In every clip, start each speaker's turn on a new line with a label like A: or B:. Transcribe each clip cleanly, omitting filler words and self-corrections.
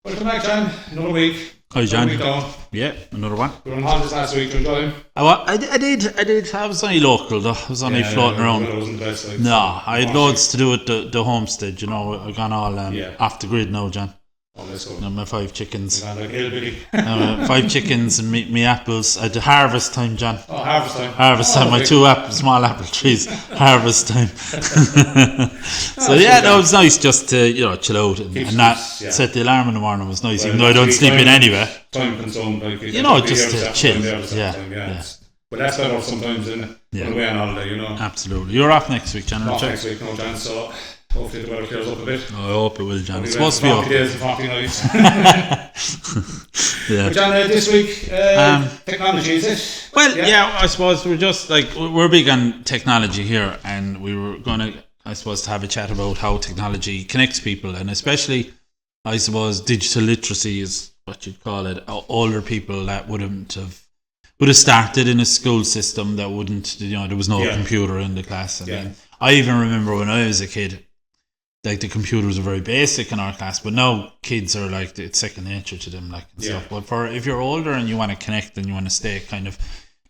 A: Welcome back, John. Another week.
B: Hi, John.
A: Another week down.
B: Yeah, another one.
A: We were on holidays last week. Did you enjoy them?
B: I did. I was only local though. I was only floating around.
A: It wasn't the best.
B: No, I had loads to do with the homestead. You know, I've gone all off the grid now, John.
A: Oh, let's go.
B: My 5 chickens.
A: Like hillbilly.
B: 5 chickens and me apples. At harvest time, John.
A: Oh, harvest time.
B: Harvest time. My 2 small apple trees. Harvest time. So yeah, no, it was nice just to chill out and not set the alarm in the morning. It was nice, even though I don't sleep in anyway.
A: Time consumed,
B: just to chill. Yeah.
A: But that's better sometimes than when we're on holiday,
B: Absolutely. You're off next week, John.
A: Off next week, no chance. So hopefully the weather clears up a bit.
B: I hope it will, John. It's supposed to be
A: 40 days and 40 nights. But John, this week, technology, is it?
B: Well, I suppose we're big on technology here, and we were going to, I suppose, to have a chat about how technology connects people, and especially, I suppose, digital literacy is what you'd call it. Older people that would have started in a school system that wouldn't, there was no computer in the class. I even remember when I was a kid, like the computers are very basic in our class, but now kids are like, it's second nature to them, like and stuff. But if you're older and you want to connect and you want to stay kind of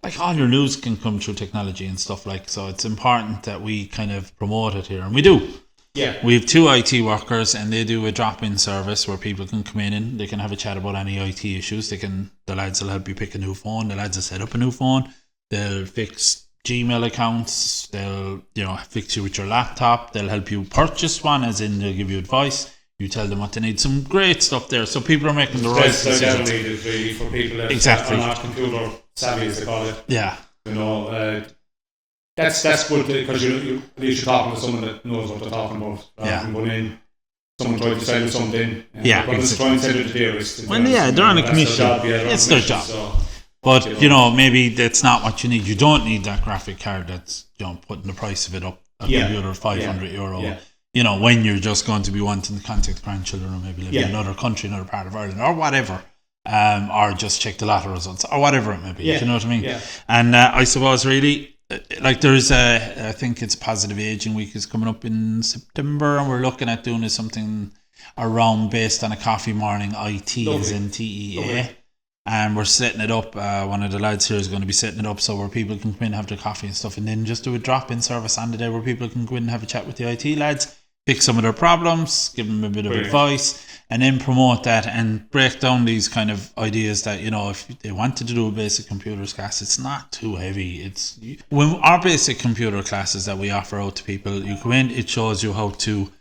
B: like, all your news can come through technology and stuff, like, so it's important that we kind of promote it here, and we do.
A: Yeah.
B: We have 2 IT workers, and they do a drop-in service where people can come in and they can have a chat about any IT issues. The lads will help you pick a new phone. The lads will set up a new phone. They'll fix Gmail accounts. They'll fix you with your laptop. They'll help you purchase one, as in they'll give you advice. You tell them what they need. Some great stuff there. So people are making the right decisions.
A: It's really for people that are not computer savvy, as they call it.
B: Yeah.
A: That's good, because at least you're talking to someone that knows what they're talking about. Going in, someone trying to sell you something. But trying to sell you the theorist.
B: They're on a commission. It's their job. But maybe that's not what you need. You don't need that graphic card that's putting the price of it up a computer €500. When you're just going to be wanting to contact grandchildren, or maybe live in another country, another part of Ireland, or whatever, or just check the lotto results, or whatever it may be. You know what I mean? And I suppose really, like, there's I think it's Positive Aging Week is coming up in September, and we're looking at doing something around based on a coffee morning. IT is in TEA. And we're setting it up. One of the lads here is going to be setting it up so where people can come in and have their coffee and stuff, and then just do a drop-in service on the day where people can go in and have a chat with the IT lads, fix some of their problems, give them a bit of advice, and then promote that and break down these kind of ideas that, if they wanted to do a basic computers class, it's not too heavy. When our basic computer classes that we offer out to people, you come in, it shows you how to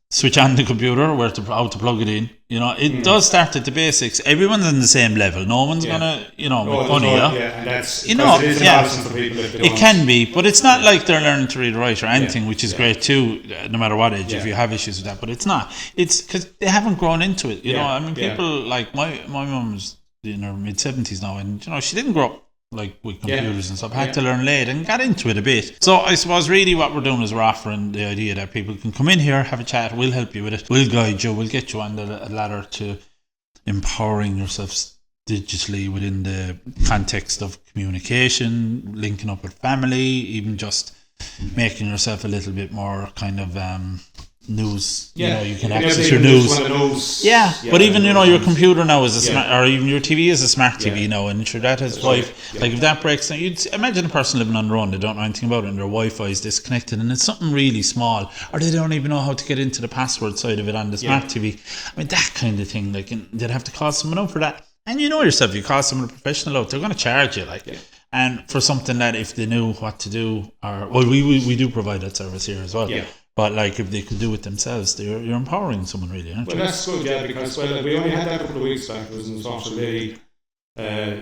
B: switch on the computer, how to plug it in. It does start at the basics. Everyone's on the same level. No one's gonna, make funny.
A: And that's, it is embarrassing for people if they don't.
B: It can be, but it's not like they're learning to read or write or anything, which is great too, no matter what age, if you have issues with that. But it's not. It's because they haven't grown into it. People like my mum's in her mid-70s now, and she didn't grow up like with computers and stuff, had to learn late and got into it a bit. So I suppose really what we're doing is we're offering the idea that people can come in here, have a chat, we'll help you with it, we'll guide you, we'll get you on the ladder to empowering yourselves digitally within the context of communication, linking up with family, even just making yourself a little bit more kind of news. You can access your news. But even your computer now is a smart, or even your TV is a smart TV now, and sure that has Wi-Fi. Like if that breaks down, you'd imagine a person living on their own, they don't know anything about it, and their Wi-Fi is disconnected, and it's something really small, or they don't even know how to get into the password side of it on the smart TV. I mean, that kind of thing. Like, they'd have to call someone out for that. And yourself, you call someone a professional out, they're going to charge you, and for something that if they knew what to do, we do provide that service here as well. But if they could do it themselves, you're empowering someone, really, aren't you?
A: Well, that's good, because we only had that a couple of weeks back. There was an unfortunate lady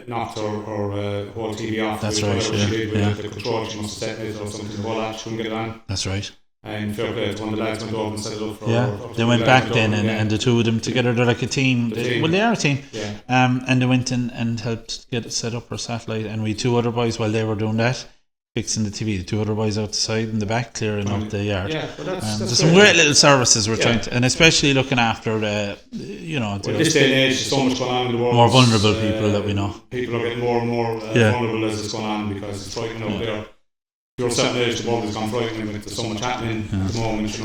A: knocked her whole TV off.
B: That's right.
A: She did with the control. She must have set it or something. The whole lot, she couldn't get it on.
B: That's right.
A: And fair play, one of the lads went over and set it up for her.
B: They went back then, and the two of them together, they're like a team. They are a team. And they went in and helped get it set up for satellite. And we 2 other boys, while they were doing that, fixing the TV, the 2 other boys outside in the back clearing up the yard. There's some great little services we're trying to, and especially looking after the,
A: this day and age, there's so much going on in the world.
B: More vulnerable people that we know.
A: People are getting more and more vulnerable as it's going on, because it's frightening out there. You're a certain age, the world has gone frightening with so much happening at the moment.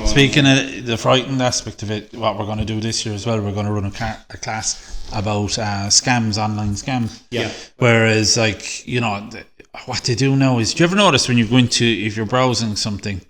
B: the frightened aspect of it, what we're going to do this year as well, we're going to run a class about scams, online scams.
A: Yeah.
B: Whereas, like, you know, what they do now is, do you ever notice when you go into, if you're browsing something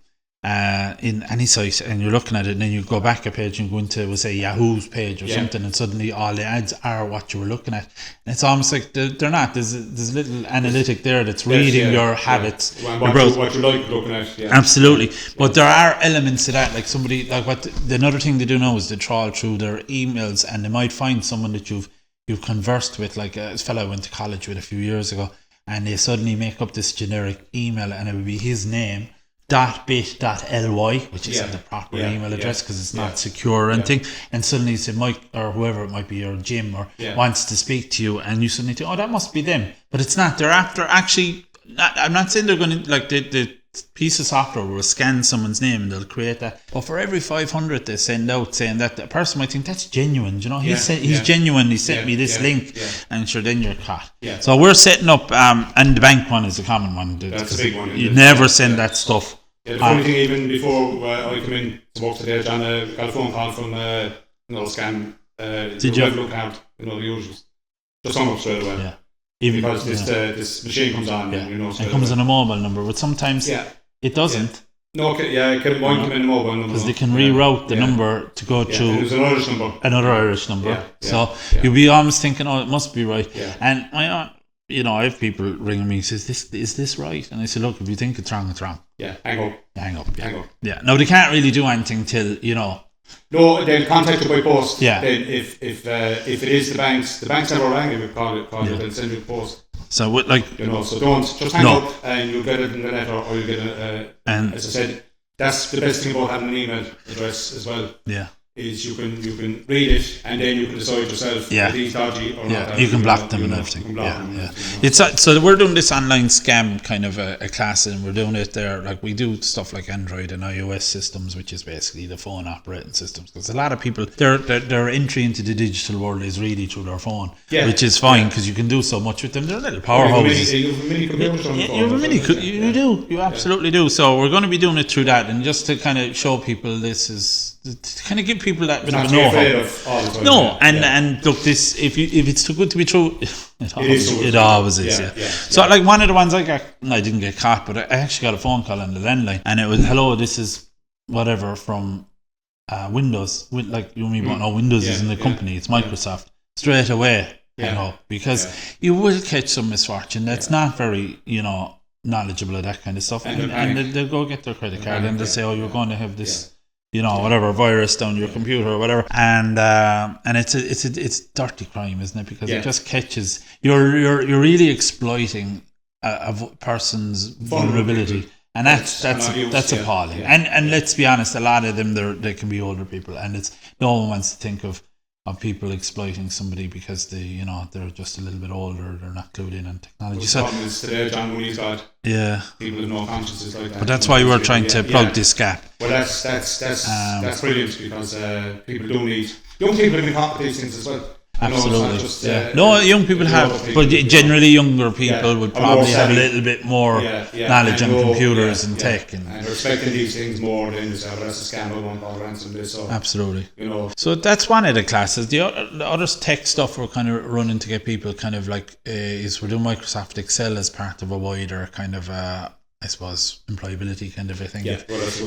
B: in any site and you're looking at it, and then you go back a page and go into, we'll say, Yahoo's page or something, and suddenly all the ads are what you were looking at. And it's almost like they're not. There's a little analytic there that's reading your habits.
A: What you like looking at. Yeah.
B: Absolutely. But there are elements to that, like somebody, like another thing they do now is they trawl through their emails, and they might find someone that you've conversed with, like a fellow I went to college with a few years ago, and they suddenly make up this generic email, and it would be his name .bit.ly, which isn't the proper email address because it's not secure or anything, and suddenly it's Mike or whoever it might be, or Jim, or wants to speak to you, and you suddenly think, oh, that must be them, but it's not. They're after actually, I'm not saying they're going to, like, the piece of software will scan someone's name and they'll create that, but for every 500 they send out saying that, the person might think that's genuine, you know, he's genuine, he sent me this link, and sure, then you're caught. So we're setting up, and the bank one is a common one.
A: That's a big one.
B: You never send that stuff.
A: The funny thing, even before I come in to work today, John, got a phone call from scam.
B: Did you?
A: Look out, the usuals. Just hung up straight away.
B: Yeah.
A: Even because this machine comes on,
B: it comes on a mobile number, but sometimes it doesn't.
A: No, it can come in a mobile number
B: because they can reroute the number to go through.
A: It was an Irish number.
B: Another Irish number. So you'll be almost thinking, oh, it must be right. And I have people ringing me and says, is this right? And I say, look, if you think it's wrong, it's wrong.
A: Yeah, hang up.
B: Yeah. No, they can't really do anything till,
A: No, they'll contact you by post.
B: Yeah.
A: Then if it is the banks never rang you, call it, they'll send you a post.
B: So what, like,
A: so don't just hang up, and you'll get it in the letter, or you'll get as I said, that's the best thing about having an email address as well.
B: Yeah.
A: Is you can read it, and then you can decide yourself if he's dodgy or not.
B: You can block them and everything. It's so we're doing this online scam kind of a class, and we're doing it there. Like, we do stuff like Android and iOS systems, which is basically the phone operating systems. Because a lot of people, their entry into the digital world is really through their phone, which is fine because you can do so much with them. They're little powerhouses.
A: You have a mini computer on the phone.
B: You have a mini. You do. You absolutely do. So we're going to be doing it through that, and just to kind of show people this is. To kind of give people that bit of a know-how. And look, this if it's too good to be true, it always is. So like one of the ones I didn't get caught, but I actually got a phone call on the landline, and it was, hello, this is whatever from Windows. Like, you mean Windows is in the company, it's Microsoft. Straight away, because you will catch some misfortune that's not very, knowledgeable of that kind of stuff, and they'll go get their credit card and they'll say, oh, you're going to have this. Whatever virus down your computer or whatever, and it's dirty crime, isn't it? Because it just catches you're really exploiting a person's vulnerability, and that's appalling. And let's be honest, a lot of them they can be older people, and it's no one wants to think of people exploiting somebody because they're just a little bit older, they're not clued in on technology.
A: The problem is today, John, when he's got people with no consciences like that.
B: But that's why we're trying to plug this gap.
A: Well, that's brilliant, because people do need young people have been caught with these things as well.
B: Absolutely. No, young people have, but generally younger people would probably have a little bit more knowledge on computers and tech, and
A: they're expecting these things more than this. That's a scam. I won't bother answering this. So
B: absolutely. So that's one of the classes. The other tech stuff we're kind of running to get people kind of like is we're doing Microsoft Excel as part of a wider kind of I suppose employability kind of a thing.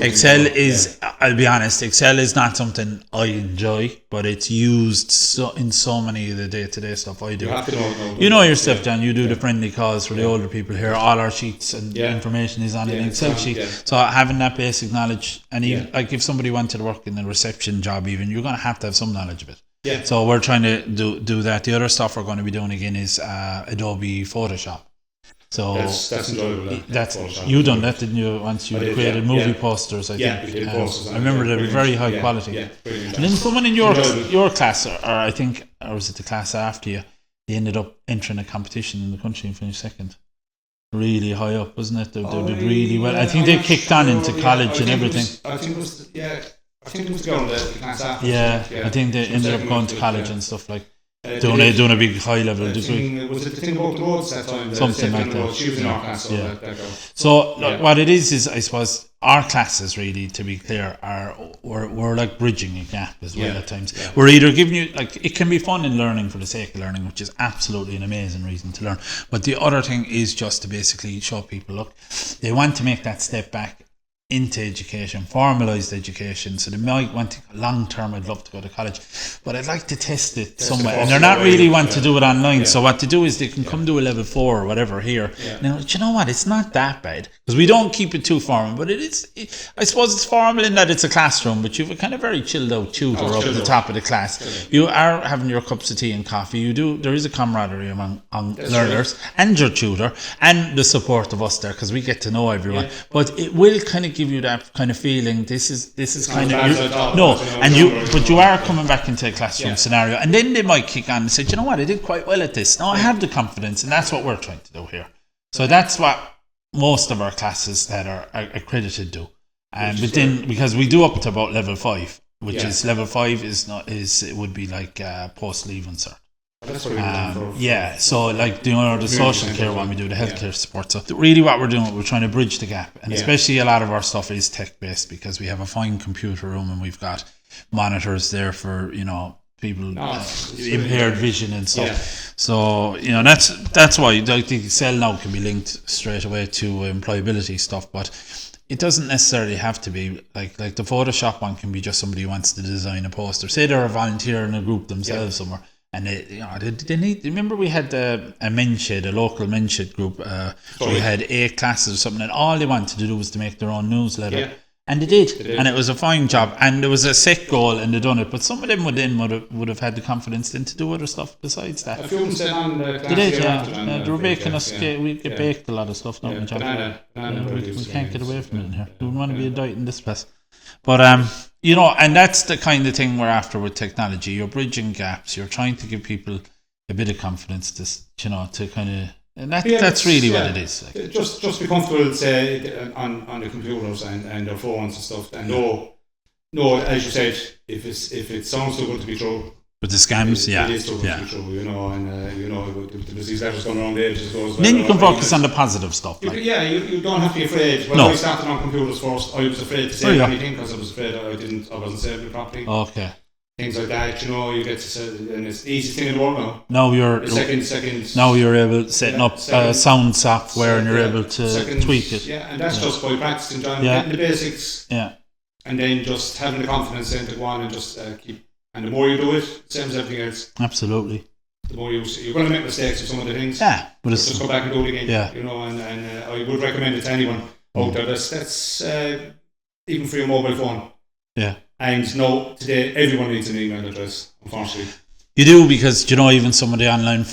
B: Excel is, I'll be honest, Excel is not something I enjoy, but it's used in so many of the day-to-day stuff I do.
A: You have to know
B: your stuff, John. You do the friendly calls for the older people here. All our sheets and information is on an Excel sheet. So having that basic knowledge, and even like if somebody wanted to work in a reception job, even you're going to have some knowledge of it. So we're trying to do that. The other stuff we're going to be doing again is Adobe Photoshop. So
A: that's enjoyable.
B: You done that, didn't you? Once you created movie posters, I think.
A: We did posters.
B: I remember they were very high quality. And then someone in your class, or I think, or was it the class after you? They ended up entering a competition in the country and finished second. Really high up, wasn't it? They did really well. I think they kicked on into college and everything.
A: I think it was the girl in the class after.
B: I think they ended up going to college and stuff like. Doing a big high level degree.
A: Was it the thing about the roads that time?
B: Something like that.
A: She was in our class.
B: So what it is I suppose our classes, really, to be clear, we're like bridging a gap as well at times. Yeah. We're either giving you, like, it can be fun in learning for the sake of learning, which is absolutely an amazing reason to learn. But the other thing is just to basically show people, look, they want to make that step back into education, formalised education. So they might want to, long term, I'd love to go to college, but I'd like to test it somewhere. And they're not really want to do it online. Yeah. So what to do is they can come to a level 4 or whatever here. Yeah. Now, do you know what? It's not that bad because we don't keep it too formal, but I suppose it's formal in that it's a classroom, but you have a kind of very chilled out tutor up at the top of the class. You are having your cups of tea and coffee. There is a camaraderie among learners and your tutor and the support of us there because we get to know everyone. Yeah. But it will kind of give you that kind of feeling. This is kind of but you are coming back into a classroom scenario, and then they might kick on and say, you know what, I did quite well at this. No, I have the confidence, and that's what we're trying to do here. So that's what most of our classes that are accredited do, and but then because we do up to about level 5, which is level 5 it would be like post leaving cert.
A: That's what
B: so like the social care one we do, the healthcare support. So really what we're doing, we're trying to bridge the gap, and especially a lot of our stuff is tech based because we have a fine computer room and we've got monitors there for people impaired vision and stuff. Yeah. So that's why like the Excel now can be linked straight away to employability stuff, but it doesn't necessarily have to be like the Photoshop one can be just somebody who wants to design a poster. Say they're a volunteer in a group themselves somewhere. And they need. Remember, we had a local Menshed group. We had 8 classes or something, and all they wanted to do was to make their own newsletter, and they did, and it was a fine job. And there was a set goal, and they done it. But some of them would have had the confidence then to do other stuff besides that.
A: A few of them stayed on the class.
B: They did, they were baking us. We get baked a lot of stuff. We can't get away from it in here. We want to be a diet in this place. But and that's the kind of thing we're after with technology. You're bridging gaps. You're trying to give people a bit of confidence to kind of, and that's really what it is.
A: Like. Just be comfortable, say, on the computers and their phones and stuff, and no, as you said, if it sounds too good to be true.
B: With the scams,
A: it is too good to be true, and there's these letters going around the edges.
B: Then you can focus on the positive stuff.
A: You don't have to be afraid. When I started on computers first, I was afraid to say anything because I was afraid I wasn't saving it properly.
B: Okay.
A: Things like that, you get to say, and it's the easiest thing in the world now.
B: Now you're
A: second.
B: Now you're able to setting up sound software, and you're able to tweak it.
A: Yeah, and that's just by practicing, John, getting the basics.
B: Yeah.
A: And then just having the confidence then to go on and just keep. And the more you do it, same as everything else.
B: Absolutely.
A: The more you're going to make mistakes with some of the things.
B: Yeah, but
A: just go back and do it again.
B: Yeah.
A: And I would recommend it to anyone out there. That's even for your mobile phone.
B: Yeah.
A: And no, today everyone needs an email address, unfortunately.
B: You do, because even some of the online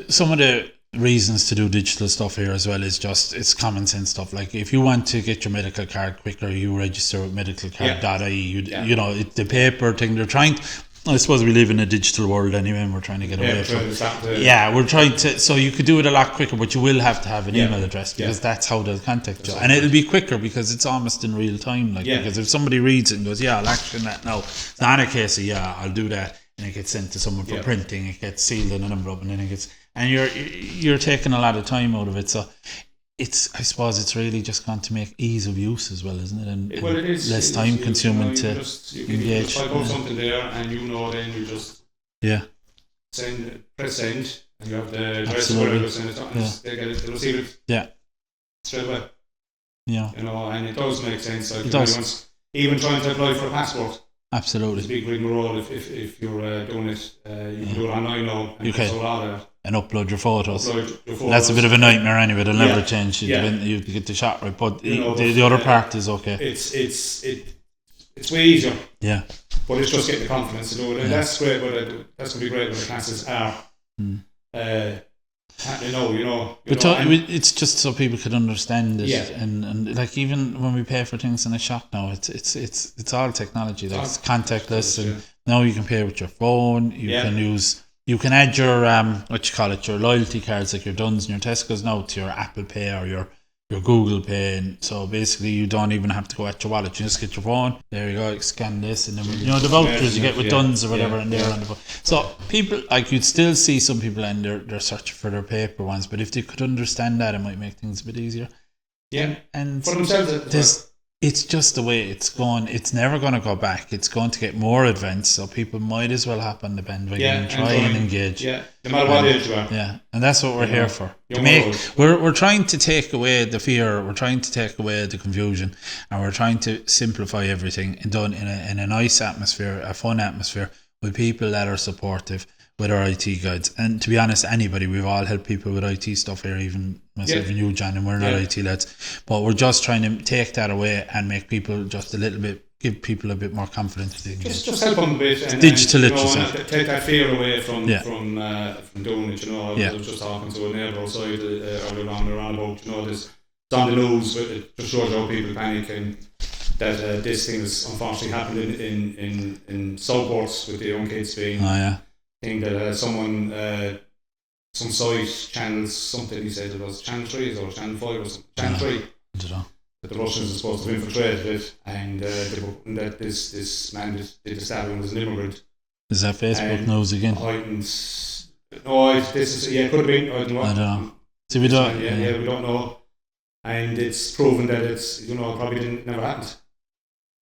B: some of the reasons to do digital stuff here as well is just it's common sense stuff. Like if you want to get your medical card quicker, you register with medicalcard.ie. The paper thing they're trying. I suppose we live in a digital world anyway, and we're trying to get away from it. We're trying to. So you could do it a lot quicker, but you will have to have an email address because that's how they'll contact you, and it'll be quicker because it's almost in real time. Because if somebody reads it and goes, "I'll action that now," it's not a case of I'll do that, and it gets sent to someone for printing. It gets sealed in an envelope, and then it gets. And you're taking a lot of time out of it, so I suppose it's really just going to make ease of use as well, isn't it? And
A: it is
B: less time consuming to
A: engage. You type out something there, and then you just press send, and you have the address or whatever, and they get it, they receive it straight away.
B: Yeah,
A: and it does make sense. Like
B: it does.
A: Even trying to apply for a passport.
B: Absolutely,
A: it's a big rigmarole if you're doing it. You can do it online now, and
B: it's
A: a lot of that.
B: And upload your photos. That's a bit of a nightmare anyway. They'll never change. You get the shot right, but the other part is okay.
A: It's way easier.
B: Yeah.
A: But it's just getting the confidence to do it, and that's great. That's going to be great when the classes are.
B: It's just so people could understand it, and like even when we pay for things in a shop now, it's all technology. Like it's contactless, and now you can pay with your phone. You can add your your loyalty cards, like your Duns and your Tesco's now, to your Apple Pay or your Google Pay, and so basically you don't even have to go at your wallet. You just get your phone. There you go. Scan this, and then the vouchers you get with Duns or whatever, and they're on the phone. So people you'd still see some people and they're searching for their paper ones, but if they could understand that, it might make things a bit easier.
A: Yeah,
B: and
A: for themselves.
B: it's just the way it's going. It's never going to go back. It's going to get more advanced, so people might as well hop on the bandwagon and try and engage.
A: Yeah, no matter what age you are.
B: Yeah, and that's what we're here for. We're trying to take away the fear. We're trying to take away the confusion, and we're trying to simplify everything and done in a nice atmosphere, a fun atmosphere with people that are supportive. With our IT guides, and to be honest, anybody, we've all helped people with IT stuff here, even myself and you, John, and we're not IT lads, but we're just trying to take that away and make people just a little bit, give people a bit more confidence.
A: Just help them a bit. And,
B: digital literacy.
A: Take that fear away from doing it. I was just talking to a neighbour outside earlier on around about, it's on the news, it just shows how people panic and that this thing has unfortunately happened in Southports with the young kids being. Thing that someone, some site channels, something he said it was Channel 3 or Channel 5 or something. Channel 3. I don't know. That the Russians are supposed to have infiltrated it, and that this man did the stabbing was an immigrant.
B: Is that Facebook news again?
A: This is it could have been. I don't know.
B: See, we don't.
A: We don't know, and it's proven that it's probably never happened.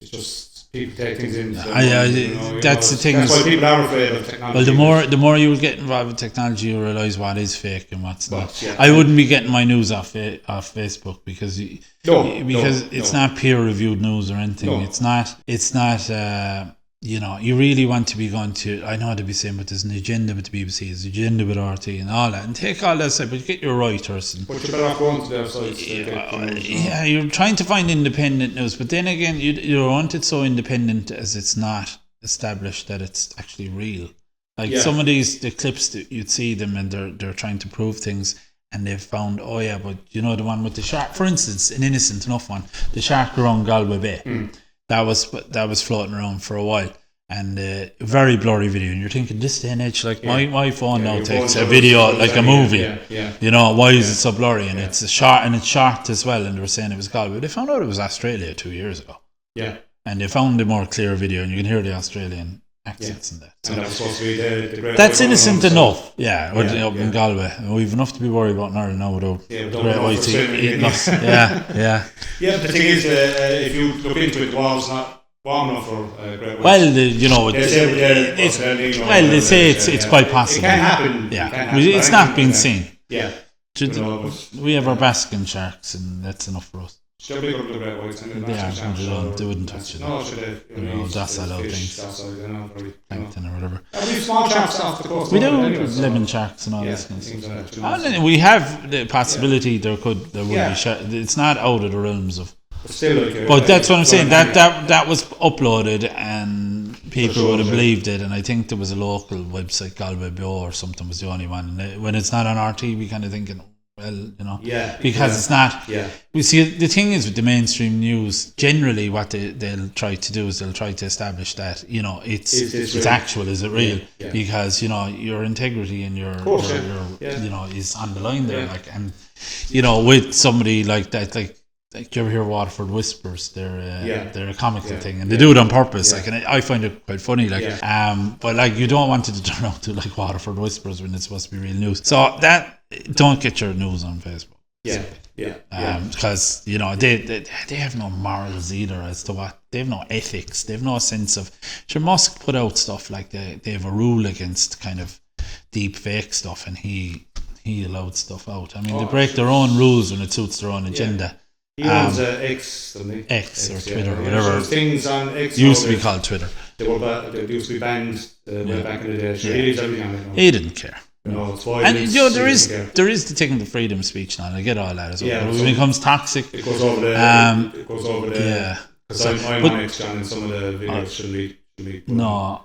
A: It's just. People take things in.
B: That's the thing.
A: That's why people are afraid of technology.
B: Well, the more you get involved with technology, you realise what is fake and what's not. Yeah. I wouldn't be getting my news off Facebook because it's not peer-reviewed news or anything. No. It's not. You really want to be going to. I know they'd be saying, but there's an agenda with the BBC, there's an agenda with RT, and all that, and take all that stuff, but get your writers.
A: But you're better off going to their sites.
B: You're trying to find independent news, but then again, you don't want it so independent as it's not established that it's actually real. Some of the clips that you'd see them, and they're trying to prove things. And they've found, but the one with the shark, for instance, an innocent enough one, the shark around Galway Bay. That was floating around for a while, and a very blurry video. And you're thinking, this day and age, my phone now takes a video like a movie. Why is it so blurry? And it's short as well. And they were saying it was Galway. They found out it was Australia 2 years ago. Yeah. And they found a more clear video, and you can hear the Australian accents in that. So
A: and that was supposed to be the Great
B: That's innocent enough. Up in Galway. We've enough to be worried about in Ireland now without Great White eating us. Yeah,
A: but the thing is, if you look into it, the water's not warm enough for Great White.
B: Well, they say it's quite possible.
A: It can happen.
B: Yeah, it's not been seen.
A: Yeah.
B: We have our basking sharks, and that's enough for us.
A: They're bigger than the Great Whites.
B: They wouldn't touch it.
A: No,
B: docile things. Plankton or whatever.
A: We have small sharks off the coast.
B: We do, lemon sharks and all those things. And we have the possibility there would be sharks. It's not out of the realms of. But that's what I'm saying. That was uploaded and people would have believed it. And I think there was a local website, Galway Bio or something, was the only one. And when it's not on RT, we kind of thinking, because it's not. Yeah. We see the thing is with the mainstream news. Generally, what they'll try to do is they'll try to establish that it's actual. Is it real? Yeah. Because your integrity and your is on the line there. And with somebody like that, like you ever hear Waterford Whispers? They're a comical thing, and they do it on purpose. And I find it quite funny. But you don't want it to turn out to like Waterford Whispers when it's supposed to be real news. So that. Don't get your news on Facebook. Because they have no morals either as to what they have no ethics. They have no sense of. Sure, Musk put out stuff like they have a rule against kind of deep fake stuff, and he allowed stuff out. I mean, they break their own rules when it suits their own agenda.
A: He owns X, doesn't he?
B: X or Twitter, whatever.
A: Things on X
B: used to be called Twitter.
A: They used to be banned back in the day. He leaves everything on it.
B: He didn't care.
A: It's
B: and there is the thing of the freedom of speech now. I get all that as well. But when it becomes toxic,
A: it goes over the. Because I'm on X, John, and some of the videos should be.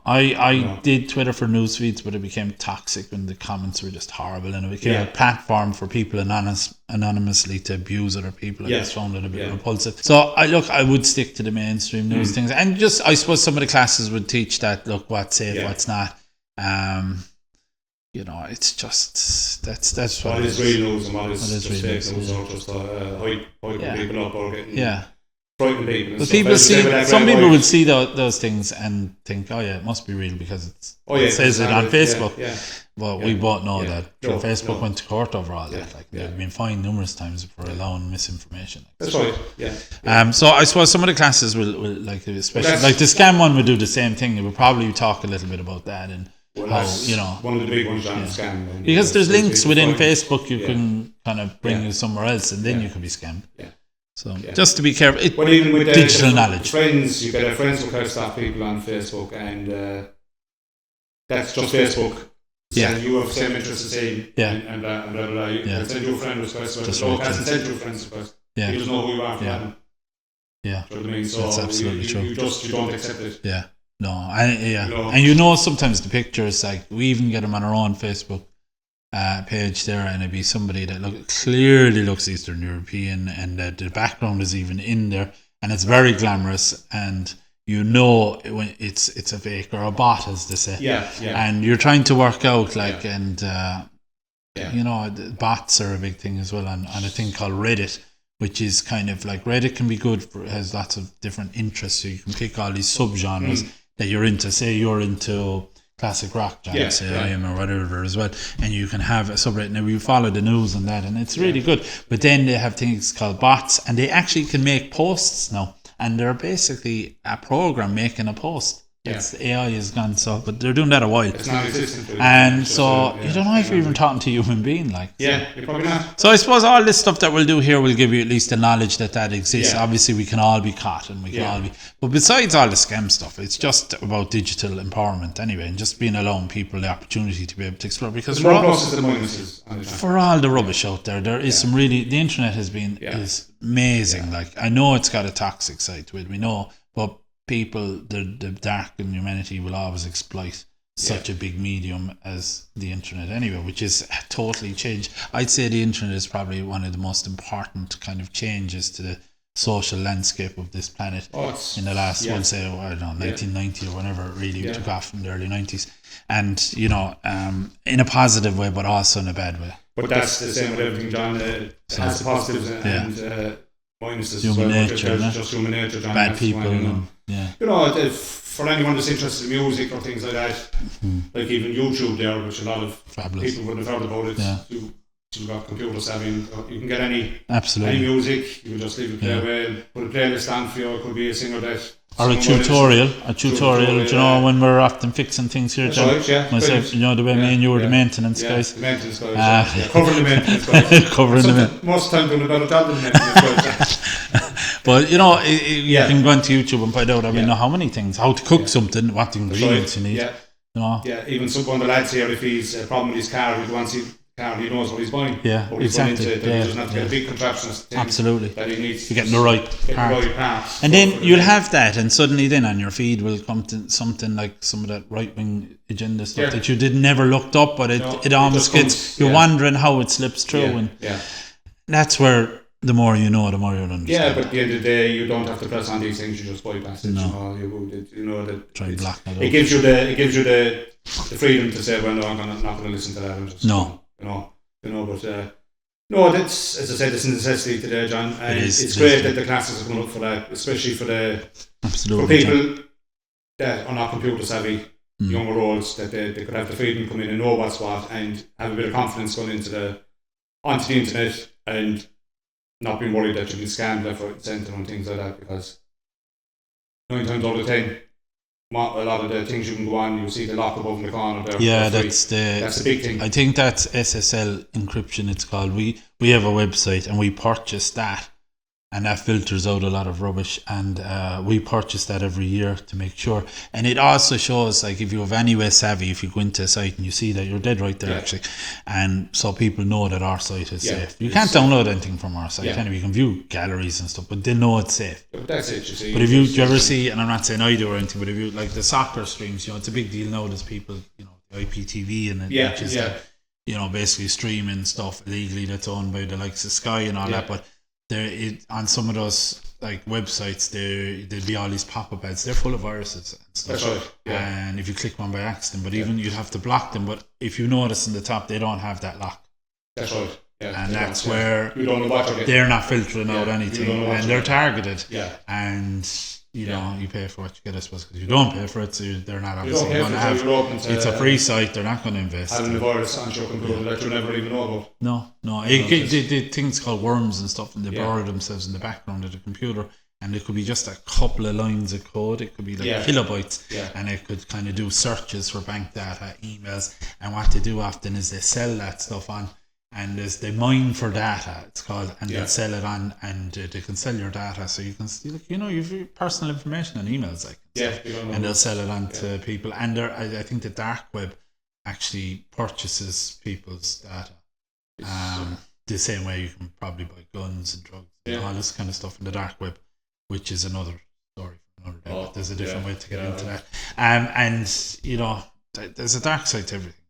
B: I did Twitter for news feeds, but it became toxic when the comments were just horrible, and it became a platform for people anonymously to abuse other people. I just found it a bit repulsive. So I would stick to the mainstream news things, and just I suppose some of the classes would teach that what's safe, what's not. It's just that's
A: what is real news and what is just fake news, or just hyping people up or getting frightened people.
B: But people some people will see those things and think, it must be real because it says it on Facebook. But we both know that Facebook went to court over all that. Like they've been fined numerous times for allowing misinformation.
A: That's right. Yeah.
B: So I suppose some of the classes will like, especially like the scam one would do the same thing. It would probably talk a little bit about that and how, you know,
A: one of the big ones on scam.
B: Because there's links within Facebook you can kind of bring you somewhere else, and then you can be scammed.
A: Yeah.
B: So just to be careful.
A: Well, even with
B: digital knowledge.
A: Friends, you get friends with staff people on Facebook, and that's just Facebook.
B: Yeah.
A: And you have the same interests as him.
B: Yeah.
A: And blah, blah, blah. You can send you a friend request. But no, can't send you a friend request.
B: Yeah.
A: You just know who you are for that.
B: Yeah.
A: Do you know what I mean? So
B: that's absolutely true.
A: You don't accept it.
B: Yeah. No. And you know, sometimes the pictures, like, we even get them on our own Facebook page there, and it'd be somebody that clearly looks Eastern European, and the background is even in there, and it's very glamorous, and you know when it's a fake or a bot, as they say.
A: Yeah.
B: And you're trying to work out, like, and you know, the bots are a big thing as well, on a thing called Reddit, which is kind of like, Reddit can be good has lots of different interests, so you can pick all these subgenres that you're into. Say you're into classic rock, John, say I am, or whatever as well, and you can have a subreddit. Now you follow the news and that, and it's really good. But then they have things called bots, and they actually can make posts now, and they're basically a program making a post. It's AI is gone, so, but they're doing that a while.
A: It's non-existent.
B: And so you don't know if you're even talking to a human being, like.
A: Yeah, you're probably not.
B: So I suppose all this stuff that we'll do here will give you at least the knowledge that exists. Yeah. Obviously, we can all be caught, and we can all be. But besides all the scam stuff, it's just about digital empowerment anyway, and just being allowing people the opportunity to be able to explore. Because for all the rubbish out there is some really. The internet has been is amazing. Yeah. Like, I know it's got a toxic side to it. We know, but people, the dark in humanity will always exploit such a big medium as the internet anyway, which is totally changed. I'd say the internet is probably one of the most important kind of changes to the social landscape of this planet in the last, we'll say, I don't know, 1990 or whenever it really took off in the early 90s. And, you know, in a positive way, but also in a bad way.
A: But that's the same with everything, John. It has the positives and minuses.
B: Human nature,
A: just human nature, John.
B: Bad people.
A: You know, for anyone that's interested in music or things like that, like even YouTube there, which a lot of people wouldn't have heard about it. You've got computer savvy, you can get any music, you can just leave it play well, put a playlist on for you. It could be a singer that.
B: Or a tutorial, you know, when we're often fixing things here, John.
A: Right,
B: myself, you know, the way me and you were the maintenance guys.
A: The maintenance guys, covering the maintenance guys. Most time doing a better job than the maintenance guys.
B: But, you know, you can go onto YouTube and find out, I mean, how many things, how to cook something, what ingredients you need.
A: Yeah.
B: You know?
A: Yeah, even one of the lads here, if he's a problem with his car, he wants his car, he knows what he's buying.
B: Yeah, exactly.
A: He doesn't have to get a big contraption.
B: Absolutely.
A: That he needs
B: to get the right part. And then you'll have that, and suddenly then on your feed will come to something like some of that right-wing agenda stuff that you never looked up, but it almost gets, you're wondering how it slips through. And that's where the more you know, the more you'll understand.
A: Yeah, but at the end of the day, you don't have to press on these things, you just bypass it.
B: No.
A: You know that
B: try and block that
A: it gives you the freedom to say, well, no, I'm not going to listen to that. I'm just, but no, that's, as I said, it's a necessity today, John, and it's great that the classes are coming up for that, especially for people that are not computer savvy, younger olds, that they could have the freedom to come in and know what's what, and have a bit of confidence going onto the internet, and not being worried that you'll be scammed left, right, centre and things like that, because 9 times out of 10, a lot of the things you can go on, you see the lock above in the corner there.
B: Yeah, that's the
A: big thing.
B: I think that's SSL encryption, it's called. We have a website and we purchase that, and that filters out a lot of rubbish, and we purchase that every year to make sure. And it also shows, like, if you have anyway savvy, if you go into a site and you see that, you're dead right there actually, and so people know that our site is safe. You can't download anything from our site anyway. You can view galleries and stuff, but they know it's safe.
A: But that's it, you see.
B: But if you ever see, and I'm not saying I do or anything, but if you, like the soccer streams, you know, it's a big deal now. There's people, you know, IPTV and which is you know, basically streaming stuff illegally that's owned by the likes of Sky and all that, but on some of those like websites, there'll be all these pop-up ads. They're full of viruses and stuff.
A: That's right. Yeah.
B: And if you click one by accident, but even you'd have to block them. But if you notice in the top, they don't have that lock.
A: That's right. Yeah,
B: and that's where
A: you don't know what
B: they're not filtering out anything, and they're targeted.
A: Yeah.
B: And you know, you pay for what you get, I suppose, because you don't pay for it, so they're not obviously going to have. It's a free site; they're not going to invest.
A: Having a virus on your computer that you never even know about.
B: No. The things called worms and stuff, and they burrow themselves in the background of the computer, and it could be just a couple of lines of code. It could be like kilobytes, and it could kind of do searches for bank data, emails, and what they do often is they sell that stuff on. And they mine for data, it's called, and they'll sell it on, and they can sell your data, so you can see, like, you know, you've your personal information on emails, like, and they'll sell it on to people. And I think the dark web actually purchases people's data, the same way you can probably buy guns and drugs and all this kind of stuff in the dark web, which is another story for another day. But there's a different way to get into that. And you know, there's a dark side to everything.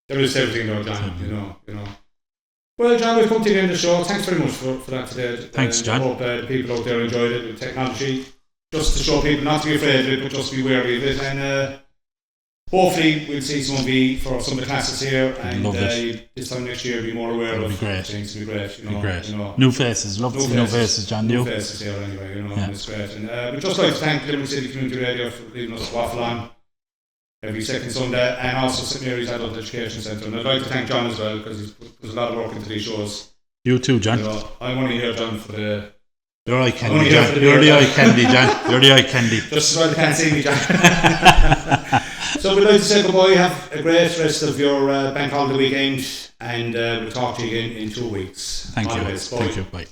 A: There is everything though, John. You know. Well, John, we've come to the end of the show. Thanks very much for that today.
B: Thanks, John.
A: I hope the people out there enjoyed it with technology. Just to show people not to be afraid of it, but just to be wary of it. And hopefully we'll see some for some of the classes here. And this time next year, be more aware of things. It'll be great. You know.
B: New faces. Love to see new faces, John.
A: New faces here anyway, you know, and it's great. And we'd just like to thank Limerick City Community Radio for leaving us waffle on every second Sunday, and also St Mary's Adult Education Centre. And I'd like to thank John as well, because he's put a lot of work into these shows.
B: You too, John.
A: You know, I'm only here, John, for the...
B: You're eye candy, John. You're the eye candy, John. You're the eye candy.
A: Just as well they can't see me, John. So we'd like to say goodbye. Have a great rest of your bank holiday weekend, and we'll talk to you again in 2 weeks.
B: Thank you. Bye.